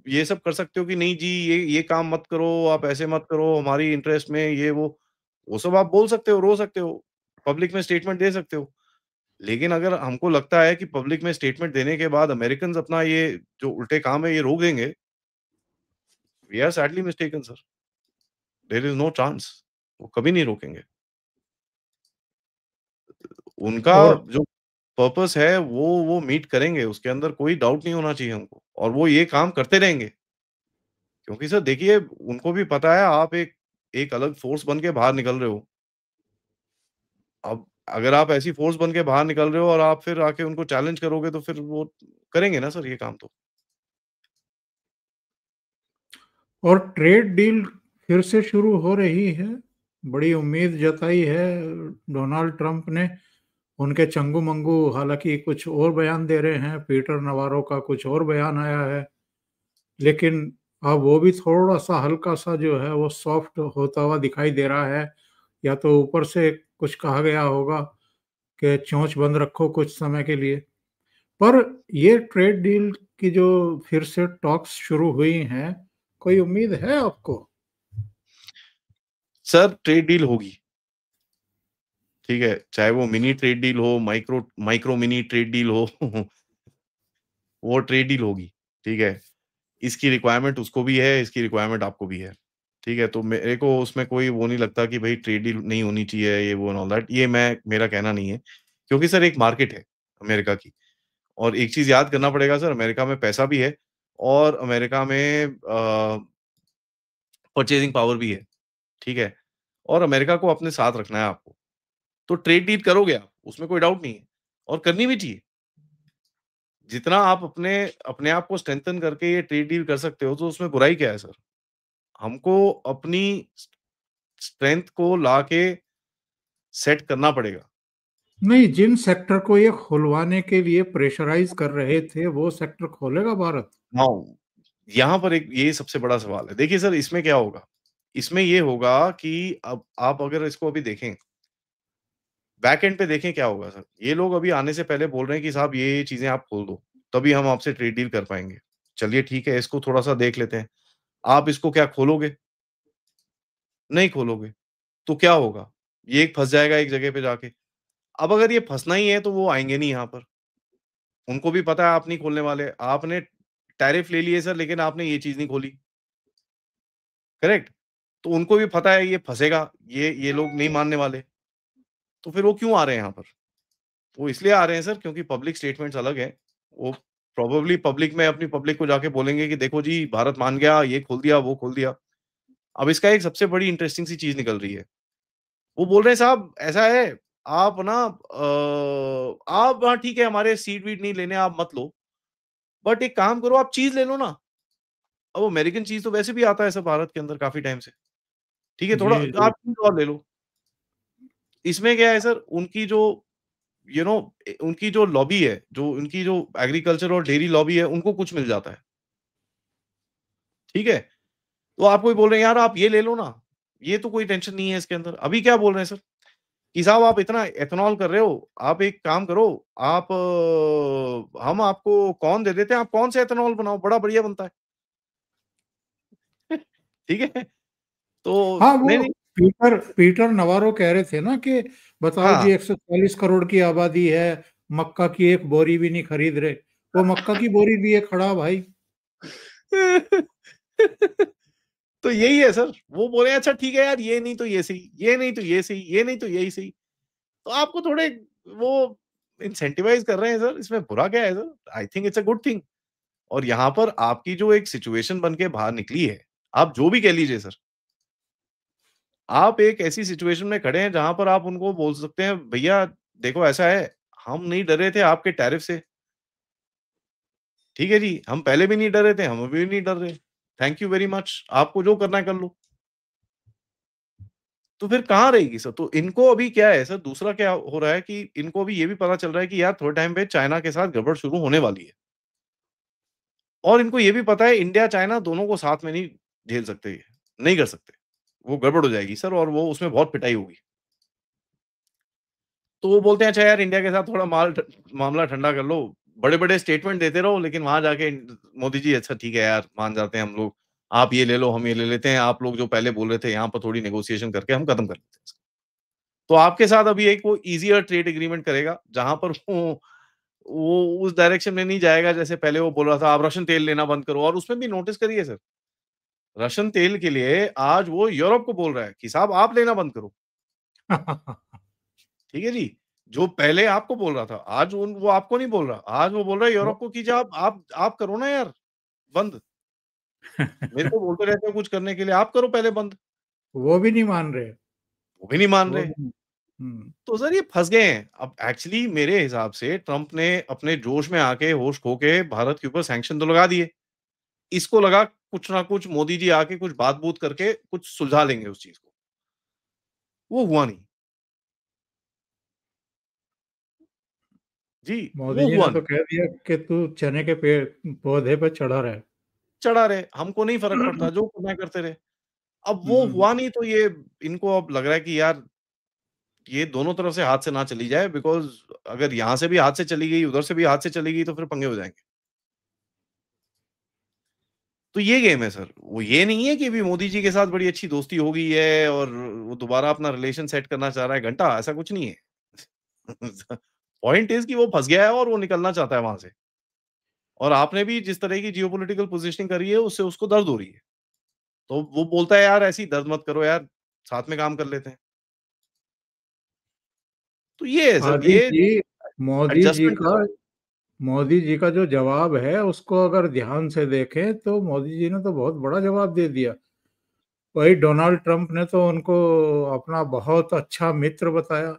ये सब कर सकते हो कि नहीं जी, ये काम मत करो, आप ऐसे मत करो, हमारी इंटरेस्ट में ये वो सब आप बोल सकते हो, रो सकते हो, पब्लिक में स्टेटमेंट दे सकते हो। लेकिन अगर हमको लगता है कि पब्लिक में स्टेटमेंट देने के बाद अमेरिकन्स अपना ये जो उल्टे काम है ये रोक देंगे, we are sadly mistaken sir. There is no chance. वो कभी नहीं रोकेंगे। उनका और जो पर्पस है वो मीट करेंगे, उसके अंदर कोई डाउट नहीं होना चाहिए हमको, और वो ये काम करते रहेंगे। क्योंकि सर देखिए, उनको भी पता है आप एक एक अलग फ़ोर्स बन के बाहर निकल रहे हो। अब अगर आप ऐसी फ़ोर्स बन के बाहर निकल रहे हो और आप फिर आके उनको चैलेंज करोगे तो फिर वो करेंगे ना सर ये काम तो। और ट्रेड डील फिर से शुरू हो रही है। बड़ी उम्मीद जताई है डोनाल्ड ट्रंप ने। उनके चंगू-मंगू हालाँकि कुछ और बयान दे रहे हैं, पीटर नवारो का कुछ और बयान आया है, लेकिन अब वो भी थोड़ा-सा हल्का-सा जो है वो सॉफ्ट होता हुआ दिखाई दे रहा है। या तो ऊपर से कुछ कहा गया होगा कि चोंच बंद रखो कुछ समय के लिए। पर ये ट्रेड डील की जो फिर से टॉक्स शुरू हुई हैं, कोई उम्मीद है आपको? सर ट्रेड डील होगी, ठीक है? चाहे वो मिनी ट्रेड डील हो, माइक्रो मिनी ट्रेड डील हो, वो ट्रेड डील होगी, ठीक है? इसकी रिक्वायरमेंट उसको भी है, इसकी रिक्वायरमेंट आपको भी है, ठीक है? तो मेरे को उसमें कोई वो नहीं लगता कि भई ट्रेड डील नहीं होनी चाहिए, ये वो एंड ऑल दैट, ये मेरा कहना नहीं है। क्योंकि सर एक मार्केट है अमेरिका की, और एक चीज़ याद करना पड़ेगा सर, अमेरिका में पैसा भी है और अमेरिका में परचेज़िंग पावर भी है, ठीक है? और अमेरिका को अपने साथ रखना है आपको। तो ट्रेड डील करोगे आप, उसमें कोई डाउट नहीं है, और करनी भी चाहिए। जितना आप अपने अपने आप को स्ट्रेंथन करके ये ट्रेड डील कर सकते हो, तो उसमें बुराई क्या है सर? हमको अपनी स्ट्रेंथ को लाके सेट करना पड़ेगा। नहीं, जिन सेक्टर को ये खुलवाने के लिए प्रेशराइज़ कर रहे थे, वो सेक्टर खोलेगा भारत? नाउ यहाँ पर एक ये सबसे बड़ा सवाल है। देखिए सर, इसमें क्या होगा? इसमें ये होगा कि अब आप अगर इसको अभी देखें, बैक एंड पे देखें क्या होगा सर? ये लोग अभी आने से पहले बोल रहे हैं कि साहब ये चीज़ें आप खोल दो, तभी हम आपसे ट्रेड डील कर पाएँगे। चलिए ठीक है, इसको थोड़ा-सा देख लेते हैं। आप इसको क्या खोलोगे? नहीं खोलोगे, तो क्या होगा? ये एक फँस जाएगा एक जगह पे जाके। अब अगर ये फँसना ही है तो वो आएँगे नहीं यहाँ पर। उनको भी पता है आप नहीं खोलने वाले। आपने टैरिफ ले लिए सर, लेकिन आपने ये चीज़ नहीं खोली, करेक्ट? तो उनको भी पता है ये फँसेगा, ये लोग नहीं मानने वाले। तो फिर वो क्यों आ रहे हैं यहाँ पर? वो इसलिए आ रहे हैं सर क्योंकि पब्लिक स्टेटमेंट्स अलग हैं। वो प्रोबेबली पब्लिक में अपनी पब्लिक को जाके बोलेंगे कि देखो जी भारत मान गया, ये खोल दिया, वो खोल दिया। अब इसका एक सबसे बड़ी इंटरेस्टिंग सी चीज़ निकल रही है। वो बोल रहे हैं साहब ऐसा है, आप ना आप हाँ ठीक है, हमारे सीट-वीट नहीं लेने आप मत लो, बट एक काम करो आप चीज़ ले लो ना। अब अमेरिकन चीज़ तो वैसे भी आता है सर भारत के अंदर काफ़ी टाइम से। ठीक है? थोड़ा जी, जी। आप ईंट और ले लो। इसमें क्या है सर, उनकी जो यू नो उनकी जो लॉबी है, जो उनकी जो एग्रीकल्चर और डेयरी लॉबी है, उनको कुछ मिल जाता है। ठीक है? तो आप कोई बोल रहे हैं यार आप ये ले लो ना, ये तो कोई टेंशन नहीं है इसके अंदर। अभी क्या बोल रहे हैं सर कि साहब आप इतना एथेनॉल कर रहे हो, आप एक काम करो, आप हम आपको कॉर्न दे देते हैं, आप कॉर्न से एथेनॉल बनाओ, बड़ा बढ़िया बनता है। ठीक है? तो हाँ, नहीं, वो नहीं पीटर पीटर नवारो कह रहे थे ना कि बताओ हाँ। जी, 140 करोड़ की आबादी है, मक्का की एक बोरी भी नहीं खरीद रहे। वो मक्का की बोरी भी है खड़ा भाई। तो यही है सर, वो बोले अच्छा ठीक है यार, ये नहीं तो ये सही, ये नहीं तो ये सही, ये नहीं तो यही सही। तो आपको थोड़े वो इंसेंटिवाइज़ कर रहे हैं सर, इसमें बुरा क्या है sir? I think it's a good thing. और यहाँ पर आपकी जो एक सिचुएशन बन के बाहर निकली है, आप जो भी कह लीजिए सर, आप एक ऐसी सिचुएशन में खड़े हैं जहाँ पर आप उनको बोल सकते हैं, भैया देखो ऐसा है, हम नहीं डरे थे आपके टैरिफ से, ठीक है जी, हम पहले भी नहीं डरे थे, हम अभी भी नहीं डर रहे। थैंक यू वेरी मच, आपको जो करना है कर लो। तो फिर कहाँ रहेगी सर? तो इनको अभी क्या है सर, दूसरा क्या हो रहा है कि इनको अभी ये भी पता चल रहा है कि यार थोड़े टाइम पे चाइना के साथ गड़बड़ शुरू होने वाली है। और इनको ये भी पता है इंडिया चाइना दोनों को साथ में नहीं झेल सकते ये, नहीं कर सकते। वो गड़बड़ हो जाएगी सर और वो उसमें बहुत पिटाई होगी। तो वो बोलते हैं अच्छा यार इंडिया के साथ थोड़ा मामला ठंडा कर लो। बड़े-बड़े स्टेटमेंट देते रहो लेकिन वहाँ जाके मोदी जी अच्छा ठीक है यार मान जाते हैं हम लोग। आप ये ले लो, हम ये ले लेते हैं। आप लोग जो पहले बोल रहे थे यहाँ पर थोड़ी नेगोशिएशन करके हम खत्म कर लेते हैं इसको। तो आपके साथ अभी एक वो ईज़ियर ट्रेड एग्रीमेंट करेगा जहाँ पर वो उस डायरेक्शन में नहीं जाएगा जैसे पहले वो बोल रहा था आप रशियन तेल लेना बंद करो और उसमें भी नोटिस करिए सर, रशियन तेल के लिए आज वो यूरोप को बोल रहा है कि साहब आप लेना बंद करो। ठीक है जी? जो पहले आपको बोल रहा था, आज वो आपको नहीं बोल रहा। आज वो बोल रहा है यूरोप वो को कि जी आप करो ना यार बंद। मेरे को बोलते रहते हो कुछ करने के लिए, आप करो पहले बंद। वो भी नहीं मान रहे। वो भी नहीं मान वो रहे। भी नहीं। हुँ। तो सर ये फँस गए हैं। अब एक्चुअली मेरे हिसाब से ट्रम्प ने अपने जोश में आके, होश खो के भारत के ऊपर सैंक्शन तो लगा दिए। इसको लगा कुछ ना कुछ मोदी जी आके कुछ बात-बूत करके कुछ सुलझा लेंगे उस चीज़ को। वो हुआ नहीं। जी, मोदी वो जी हुआ ने तो नहीं। कह दिया कि तू चने के पेड़ पौधे पे चढ़ा रहे। चढ़ा रहे, हमको नहीं फ़र्क पड़ता, जो करना है करते रहे। अब वो हुँ। हुआ नहीं तो ये इनको अब लग रहा है कि यार ये दोनों तरफ से हाथ से ना चली जाए बिकॉज़ अगर यहाँ से भी हाथ से चली गई, उधर से भी हाथ से चली गई तो फिर पंगे हो जाएँगे। तो ये गेम है सर। वो ये नहीं है कि अभी मोदी जी के साथ बड़ी अच्छी दोस्ती हो गई है और वो दोबारा अपना रिलेशन सेट करना चाह रहा है, घंटा ऐसा कुछ नहीं है। पॉइंट इज़ कि वो फँस गया है और वो निकलना चाहता है वहाँ से। और आपने भी जिस तरह की जियोपॉलिटिकल पोज़ीशनिंग करी है उससे उसको दर्द हो रही है। तो वो बोलता है यार ऐसी दर्द मत करो यार, साथ में काम कर लेते हैं। तो ये है सर, मोदी ये जी मोदी जी एडजस्टमेंट का मोदी जी का जो जवाब है उसको अगर ध्यान से देखें तो मोदी जी ने तो बहुत बड़ा जवाब दे दिया। वही डोनाल्ड ट्रंप ने तो उनको अपना बहुत अच्छा मित्र बताया,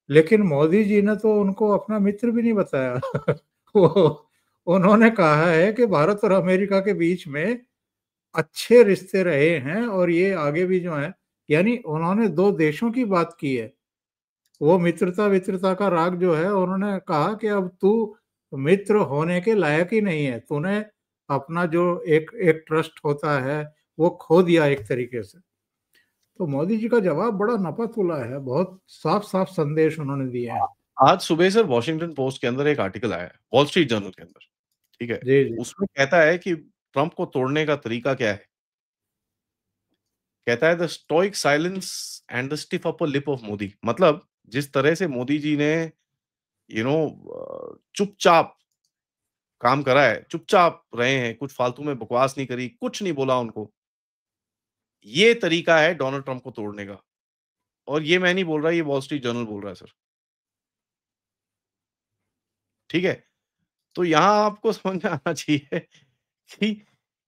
लेकिन मोदी जी ने तो उनको अपना मित्र भी नहीं बताया। वो उन्होंने कहा है कि भारत और अमेरिका के बीच में अच्छे रिश्ते रहे हैं और ये आगे भी जो है, यानी उन्होंने 2 देशों की बात की है। वो मित्रता-वित्रता का राग जो है उन्होंने कहा कि अब तू मित्र होने के लायक ही नहीं है। तूने अपना जो एक एक ट्रस्ट होता है, वो खो दिया एक तरीके से। तो मोदी जी का जवाब बड़ा नपा-तुला है, बहुत साफ-साफ संदेश उन्होंने दिए हैं। आज सुबह सर वॉशिंगटन पोस्ट के अंदर एक आर्टिकल आया है, वॉल स्ट्रीट जर्नल के अंदर, ठीक है? जी, जी। उसमें कहता है कि ट्रंप को तोड़ने का तरीका क्या है? कहता है the stoic silence and the stiff upper lip of Modi मतलब जिस तरह से मोदी जी ने चुपचाप काम करा है, चुपचाप रहे हैं, कुछ फालतू में बकवास नहीं करी, कुछ नहीं बोला उनको। ये तरीका है डोनाल्ड ट्रंप को तोड़ने का और ये मैं नहीं बोल रहा, ये वॉल स्ट्रीट जर्नल बोल रहा है सर, ठीक है? तो यहाँ आपको समझ में आना चाहिए कि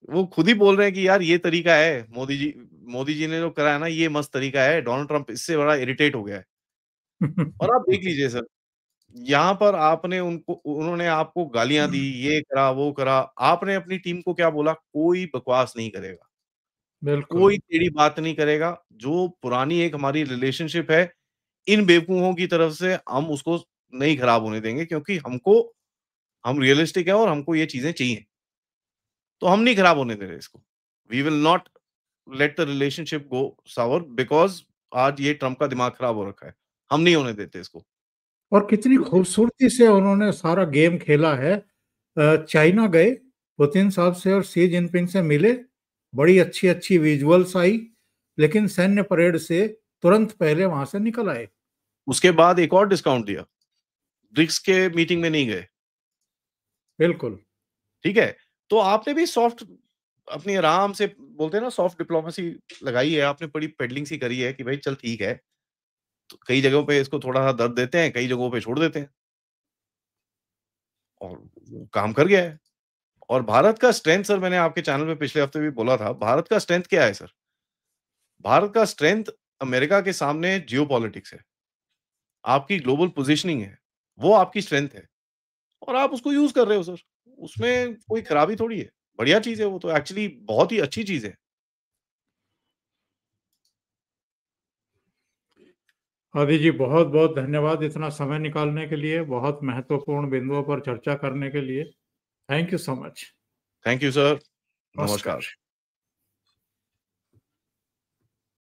वो खुद ही बोल रहे हैं कि यार ये तरीका है, मोदी जी ने जो करा है ना ये मस्त तरीका है, डोनाल्ड ट्रंप इससे बड़ा इरिटेट हो गया है। और आप देख लीजिए सर, यहाँ पर आपने उनको उन्होंने आपको गालियाँ दी, ये करा, वो करा, आपने अपनी टीम को क्या बोला? कोई बकवास नहीं करेगा। बिल्कुल। कोई टेढ़ी बात नहीं करेगा। जो पुरानी एक हमारी रिलेशनशिप है, इन बेवकूफों की तरफ से हम उसको नहीं खराब होने देंगे, क्योंकि हम रियलिस्टिक हैं और हमको ये चीज़ें चाहिए। तो हम नहीं खराब होने दे रहे इसको। We will not let the relationship go sour because आज ये ट्रम्प का दिमाग खराब हो रखा है। हम नहीं होने देते इसको। और कितनी खूबसूरती से उन्होंने सारा गेम खेला है। चाइना गए, पुतिन साहब से और शी जिनपिंग से मिले, बड़ी अच्छी-अच्छी विजुअल्स आई, लेकिन सैन्य परेड से तुरंत पहले वहाँ से निकल आए। उसके बाद एक और डिस्काउंट दिया। ब्रिक्स के मीटिंग में नहीं गए, बिल्कुल। ठीक है? तो आपने भी सॉफ्ट अपनी आराम से बोलते हैं ना सॉफ्ट डिप्लोमेसी लगाई है, आपने बड़ी पेडलिंग सी करी है कि भाई चल ठीक है। तो कई जगहों पे इसको थोड़ा-सा दर्द देते हैं, कई जगहों पे छोड़ देते हैं और वो काम कर गया है। और भारत का स्ट्रेंथ सर मैंने आपके चैनल पे पिछले हफ्ते भी बोला था, भारत का स्ट्रेंथ क्या है सर? भारत का स्ट्रेंथ अमेरिका के सामने जियोपॉलिटिक्स है, आपकी ग्लोबल पोज़ीशनिंग है, वो आपकी स्ट्रेंथ है और आप उसको यूज़ कर रहे हो सर। उसमें कोई खराबी थोड़ी है, बढ़िया चीज़ है वो तो एक्चुअली बहुत ही अच्छी चीज़ है। आदि जी, बहुत-बहुत धन्यवाद इतना समय निकालने के लिए, बहुत महत्वपूर्ण बिंदुओं पर चर्चा करने के लिए। Thank you so much. Thank you sir, नमस्कार। नमस्कार।